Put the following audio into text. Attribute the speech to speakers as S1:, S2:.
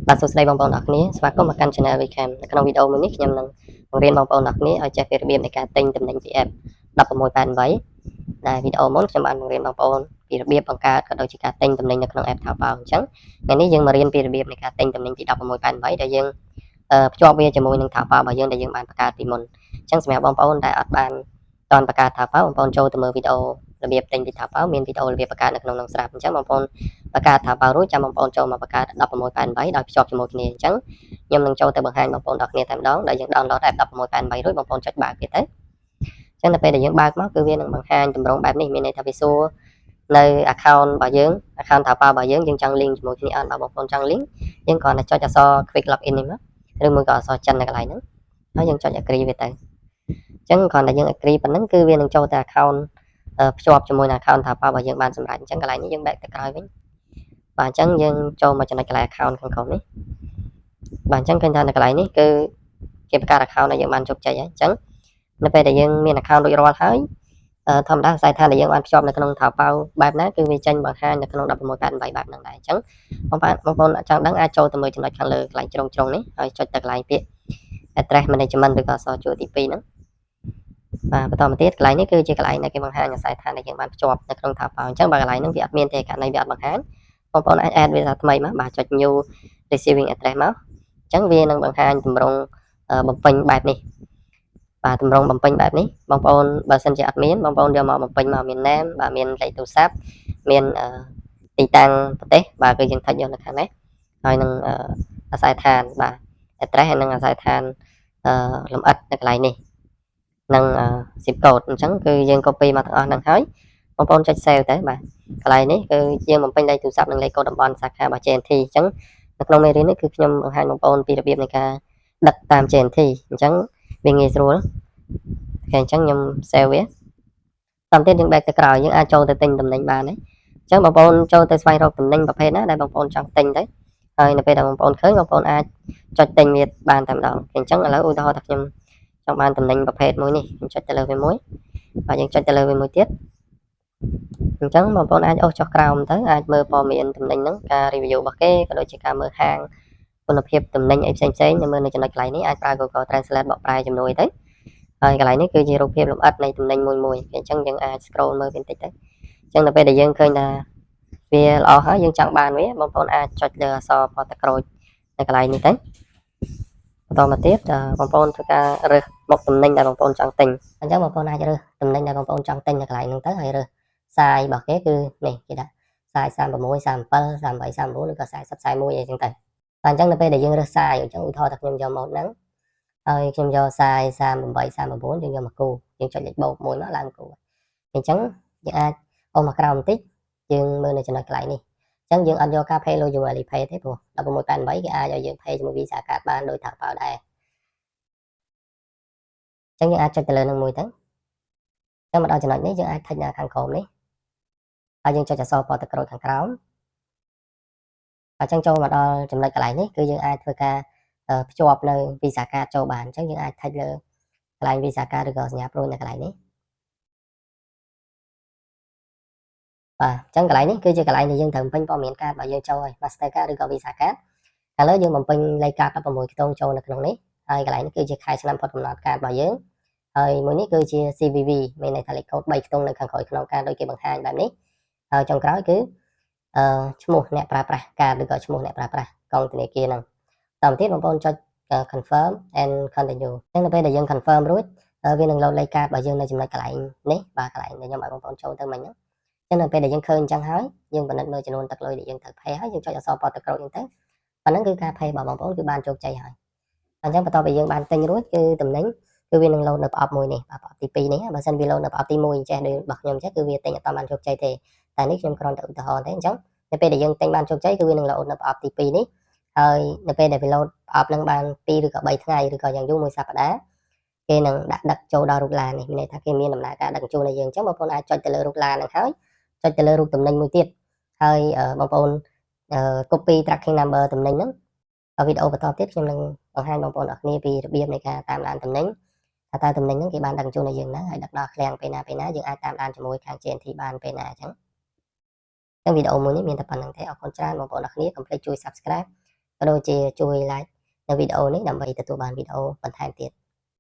S1: បាទសួស្តីបងប្អូនអរគ្នាស្វាគមន៍មកកាន់ Channel Wecam នៅក្នុងវីដេអូមួយនេះខ្ញុំនឹងបង្រៀនបងប្អូនអរគ្នាឲ្យចេះពីរបៀបនៃការទិញទំនិញពី app 1688ដែលវីដេអូមុនខ្ញុំបានបង្រៀនបងប្អូនពីរបៀបបង្កើតក៏ដូចជាការទិញទំនិញនៅក្នុង app Taobao អញ្ចឹងថ្ងៃនេះយើងមករៀនពីរបៀបនៃការទិញទំនិញពី1688ដែលយើងភ្ជាប់វាជាមួយនឹង Taobao របស់យើងដែលយើងបានបង្កើតពីមុនអញ្ចឹងសម្រាប់បងប្អូនដែលអត់បានតន់បង្កើត Taobao បងប្អូនចូលទៅមើលវីដេអូរបៀបទិញពី Taobao មានវីដេអូរបៀបបង្កើតនៅក្នុងនោះស្រាប់អញ្ចឹងបងប្អូនបង្កើត Taobao រួចចាំបងប្អូនចូលមកបង្កើត1688ដោយភ្ជាប់ជាមួយគ្នាអញ្ចឹងខ្ញុំនឹងចូលទៅបង្ហាញបងប្អូនដល់គ្នាតែម្ដងដែលយើង download app 1688រួចបងប្អូនចុចបើកវាទៅអញ្ចឹងដល់ពេលដែលយើងបើកមកគឺវានឹងបង្ហាញទម្រង់បែបនេះមានន័យថាវាសួរនៅ account របស់យើង account Taobao របស់យើងចង់ link ជាមួយគ្នាអត់បើបងប្អូនចង់ link យើងគ្រាន់តែចុចអក្សរ quick login នេះមកឬមួយក៏អក្សរចិននៅកន្លែងហ្នឹងហើយយើងចុច agree វាទៅអញ្ចឹងគ្រាន់តែយើង agree ប៉ុណ្ណឹងគឺវានឹងចូលទៅ account ភ្ជាប់ជាមួយនឹង account Taobao របស់យើងបានសម្រាប់អញ្ចឹងកន្លែងនេះយើងបែកទៅក្រោយវិញបាទអញ្ចឹងយើងចូលមកចំណុចកន្លែង account ខាងក្រោមនេះបាទអញ្ចឹងឃើញថានៅកន្លែងនេះគឺគេបង្កើត account ដែលយើងបានជោគជ័យហើយអញ្ចឹងនៅពេលដែលយើងមាន account រួចរាល់ហើយធម្មតាខ្សែឋានដែលយើងបានភ្ជាប់នៅក្នុង Taobao បែបណាគឺវាចេញបង្ហាញនៅក្នុង1688បែបហ្នឹងដែរអញ្ចឹងបងប្អូនចង់ដឹងអាចចូលទៅមើលចំណុចខាងលើកន្លែងជ្រុងនេះហើយចុចទៅកន្លែងពាក្យ address management ឬក៏អក្សរជួរទី2ហ្នឹងបាទបន្តមកទៀតកន្លែងនេះគឺជាកន្លែងដែលគេបង្ហាញខ្សែឋានដែលយើងបានភ្ជាប់នៅក្នុង Taobao អញ្ចឹងបើកន្លែងហ្នឹងវាអត់មានទេករណីវាអត់បង្ហាញបងប្អូនអាច add វាថាថ្មីមកបាទចុច new receiving address មកអញ្ចឹងវានឹងបង្ហាញទម្រង់បំពេញបែបនេះបាទទម្រង់បំពេញបែបនេះបងប្អូនបើសិនជាអត់មានបងប្អូនយកមកបំពេញមកមាន name បាទមានលេខទូរស័ព្ទមានទីតាំងប្រទេសបាទគឺយើងថុចយកនៅខាងនេះហើយនឹងអាស័យដ្ឋានបាទ address ហើយនឹងអាស័យដ្ឋានលម្អិតនៅកន្លែងនេះនឹង zip code អញ្ចឹងគឺយើង copy មកទាំងអស់ហ្នឹងហើយបងប្អូនចុច save ទៅបាទកន្លែងនេះគឺយើងបំពេញលេខទូរស័ព្ទនិងលេខកូដតំបន់សាខារបស់ JNT អញ្ចឹងនៅក្នុងមេរៀននេះគឺខ្ញុំបង្ហាញបងប្អូនពីរបៀបនៃការដឹកតាម JNT អញ្ចឹងវាងាយស្រួលអូខេអញ្ចឹងខ្ញុំ save វាតាមទៀតយើងបែកទៅក្រោយយើងអាចចូលទៅទិញទំនិញបានទេអញ្ចឹងបងប្អូនចូលទៅស្វែងរកទំនិញប្រភេទណាដែលបងប្អូនចង់ទិញទៅហើយនៅពេលដែលបងប្អូនឃើញបងប្អូនអាចចុចទិញវាបានតែម្ដងអញ្ចឹងឥឡូវឧទាហរណ៍ថាខ្ញុំចង់បានទំនិញប្រភេទមួយនេះខ្ញុំចុចទៅលើវាមួយបាទយើងចុចទៅលើវាមួយទៀតអញ្ចឹងបងប្អូនអាចអូសចុះក្រោមទៅអាចមើលព័ត៌មានទំនិញហ្នឹងការ review របស់គេក៏ដូចជាការមើលហាងគុណភាពទំនិញអីផ្សេងៗនៅមើលនៅចំណុចកន្លែងនេះអាចប្រើ Google Translate បកប្រែជំនួយទៅហើយកន្លែងនេះគឺជារូបភាពលម្អិតនៃទំនិញមួយអញ្ចឹងយើងអាច scroll មើលបន្តិចទៅអញ្ចឹងនៅពេលដែលយើងឃើញថាវាល្អហើយយើងចង់បានវាបងប្អូនអាចចុចលើអក្សរពណ៌ទឹកក្រូចនៅកន្លែងនេះទៅបន្តមកទៀតបងប្អូនធ្វើការរើសមុខទំនិញដែលបងប្អូនចង់ទិញអញ្ចឹងបងប្អូនអាចរើសទំនិញដែលបងប្អូនចង់ទិញនៅកន្លែងហ្នឹងទៅហើយរើសសាយរបស់គេគឺនេះគេដាក់សាយ36 37 38 39ឬក៏40 41អីចឹងទៅអញ្ចឹងនៅពេលដែលយើងរើសសាយអញ្ចឹងឧទាហរណ៍ថាខ្ញុំយកម៉ូតហ្នឹងហើយខ្ញុំយកសាយ38 39យើងយកមកគូយើងចុចលេខបូក1មកឡើងគូអញ្ចឹងយើងអាចអូសមកក្រោមបន្តិចយើងមើលនៅចំណុចកន្លែងនេះអញ្ចឹងយើងអត់យកការ pay លុយជាមួយ Alipay ទេព្រោះ1688គេអាចឲ្យយើង pay ជាមួយ Visa Card បានដោយ Taobao ដែរអញ្ចឹងយើងអាចចុចទៅលើនឹងមួយទៅអញ្ចឹងមកដល់ចំណុចនេះយើងអាច touch នៅខាងក្រោមនេះហើយយើងចុចអក្សរពណ៌ទឹកក្រូចខាងក្រោមអញ្ចឹងចូលមកដល់ចំណុចកន្លែងនេះគឺយើងអាចធ្វើការភ្ជាប់នៅ Visa Card ចូលបានអញ្ចឹងយើងអាច touch លើកន្លែង Visa Card ឬក៏សញ្ញាប្រូចនៅកន្លែងនេះបាទអញ្ចឹងកន្លែងនេះគឺជាកន្លែងដែលយើងត្រូវបំពេញព័ត៌មានកាតរបស់យើងចូលហើយ Master Card ឬក៏ Visa Card ឥឡូវយើងបំពេញលេខកាត16ខ្ទង់ចូលនៅក្នុងនេះហើយកន្លែងនេះគឺជាខែឆ្នាំផុតកំណត់កាតរបស់យើងហើយមួយនេះគឺជា CVV មានន័យថាលេខកូដ3ខ្ទង់នៅខាងក្រោយក្នុងកាតដូចគេបង្ហាញបែបនេះហើយចុងក្រោយគឺឈ្មោះអ្នកប្រើប្រាស់កាតឬក៏ឈ្មោះអ្នកប្រើប្រាស់កងធនាគារហ្នឹងតាមទៀតបងប្អូនចុច confirm and continue អញ្ចឹងនៅពេលដែលយើង confirm រួចវានឹងលោតលេខកាតរបស់យើងនៅចំណុចកន្លែងនេះបាទកន្លែងដែលខ្ញុំឲ្យបងប្អូនចូលទៅមិញហ្នឹងអញ្ចឹងនៅពេលដែលយើងឃើញអញ្ចឹងហើយយើងពិនិត្យមើលចំនួនទឹកលុយដែលយើងត្រូវ pay ហើយយើងចុចអក្សរពណ៌ទឹកក្រូចហ្នឹងទៅប៉ុណ្ណឹងគឺការ pay របស់បងប្អូនគឺបានជោគជ័យហើយអញ្ចឹងបន្ទាប់ពីយើងបានទិញរួចគឺតំណែងគឺវានឹងលោតនៅប្រអប់មួយនេះបាទប្រអប់ទី2នេះបើសិនវាលោតនៅប្រអប់ទី1ចេះដូចរបស់ខ្ញុំចេះគឺវាទិញអត់បានជោគជ័យទេតែនេះខ្ញុំគ្រាន់តែឧទាហរណ៍ទេអញ្ចឹងនៅពេលដែលយើងទិញបានជោគជ័យគឺវានឹងលោតនៅប្រអប់ទី2នេះហើយនៅពេលដែលវាលោតប្រអប់នឹងបាន2ឬក៏3ថ្ងៃឬក៏យ៉ាងយូរមួយសប្តាហ៍គេនឹងដាក់ដឹកចូលដល់រូបឡាននេះមានន័យថាគេមានដំណើរការដឹកជញ្ជូនឲ្យយើងអញ្ចឹងបងប្អូនអាចចុចទៅលើរូបឡានហ្នឹងហើយចុចទៅលើរូបតំណែងមួយទៀតហើយបងប្អូនcopy tracking number តំណែងហ្នឹងវីដេអូបន្តទៀតខ្ញុំនឹងបង្ហាញបងប្អូនអរគ្នាពីរបៀបនៃការតាមដានតំណែងថាតើតំណែងហ្នឹងគេបានដឹកជញ្ជូនឲ្យយើងណាហើយដឹកដល់ឃ្លាំងពេលណាយើងអាចតាមដានជាមួយខាង JNT បានពេលណាអញ្ចឹងវីដេអូមួយនេះមានតែប៉ុណ្្នឹងទេអរគុណច្រើនបងប្អូនអរគ្នាកុំភ្លេចជួយ Subscribe ក៏ដូចជាជួយ like នៅវីដេអូនេះដើម្បីទទួលបានវីដេអូបន្ថែមទៀត